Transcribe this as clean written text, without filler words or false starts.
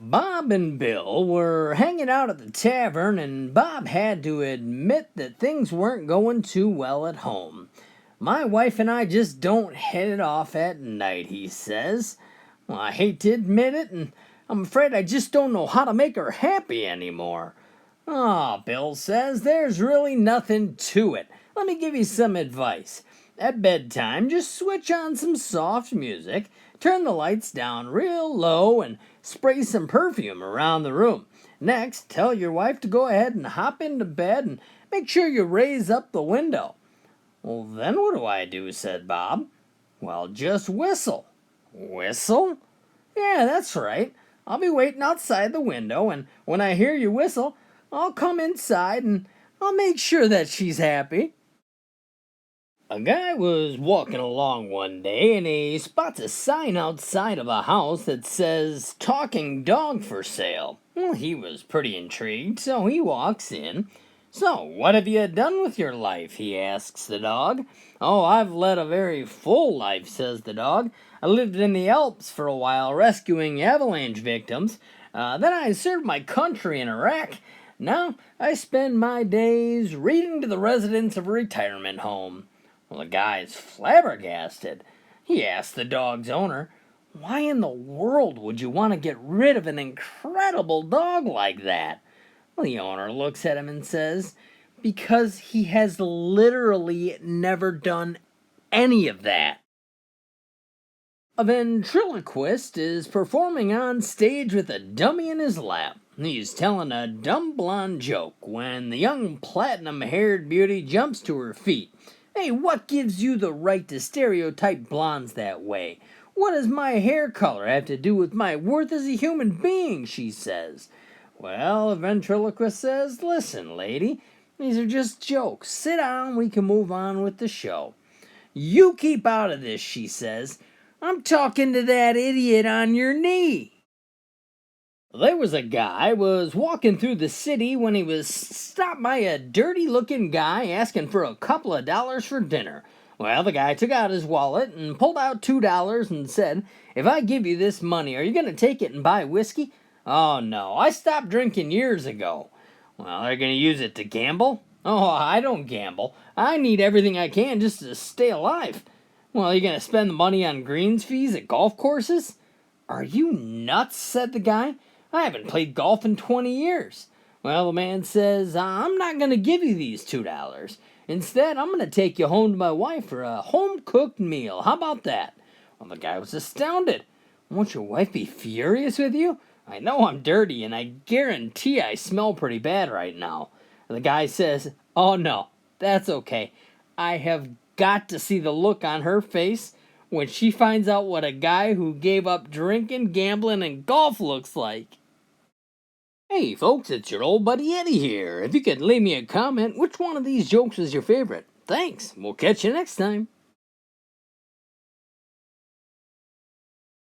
Bob and Bill were hanging out at the tavern, and Bob had to admit that things weren't going too well at home. My wife and I just don't hit it off at night, he says. Well, I hate to admit it, and I'm afraid I just don't know how to make her happy anymore. Ah, Bill says, there's really nothing to it. Let me give you some advice. At bedtime, just switch on some soft music, turn the lights down real low, and spray some perfume around the room. Next, tell your wife to go ahead and hop into bed and make sure you raise up the window. Well, then what do I do? Said Bob. Well, just whistle. Whistle? Yeah, that's right. I'll be waiting outside the window, and when I hear you whistle, I'll come inside and I'll make sure that she's happy. A guy was walking along one day and he spots a sign outside of a house that says talking dog for sale. Well, he was pretty intrigued, so he walks in. So, what have you done with your life? He asks the dog. Oh, I've led a very full life, says the dog. I lived in the Alps for a while rescuing avalanche victims. Then I served my country in Iraq. Now I spend my days reading to the residents of a retirement home. Well, the guy's flabbergasted. He asked the dog's owner, why in the world would you want to get rid of an incredible dog like that? Well, the owner looks at him and says, because he has literally never done any of that. A ventriloquist is performing on stage with a dummy in his lap. He's telling a dumb blonde joke when the young platinum-haired beauty jumps to her feet. Hey, what gives you the right to stereotype blondes that way? What does my hair color have to do with my worth as a human being, she says. Well, the ventriloquist says, listen, lady, these are just jokes. Sit down, we can move on with the show. You keep out of this, she says. I'm talking to that idiot on your knee. There was a guy was walking through the city when he was stopped by a dirty-looking guy asking for a couple of dollars for dinner. Well, the guy took out his wallet and pulled out $2 and said, if I give you this money, are you going to take it and buy whiskey? Oh, no, I stopped drinking years ago. Well, they're going to use it to gamble? Oh, I don't gamble. I need everything I can just to stay alive. Well, you're going to spend the money on greens fees at golf courses? Are you nuts? Said the guy. I haven't played golf in 20 years. Well, the man says, I'm not going to give you these $2. Instead, I'm going to take you home to my wife for a home-cooked meal. How about that? Well, the guy was astounded. Won't your wife be furious with you? I know I'm dirty, and I guarantee I smell pretty bad right now. The guy says, oh no, that's okay. I have got to see the look on her face when she finds out what a guy who gave up drinking, gambling, and golf looks like. Hey folks, it's your old buddy Eddie here. If you could leave me a comment, which one of these jokes was your favorite? Thanks, we'll catch you next time.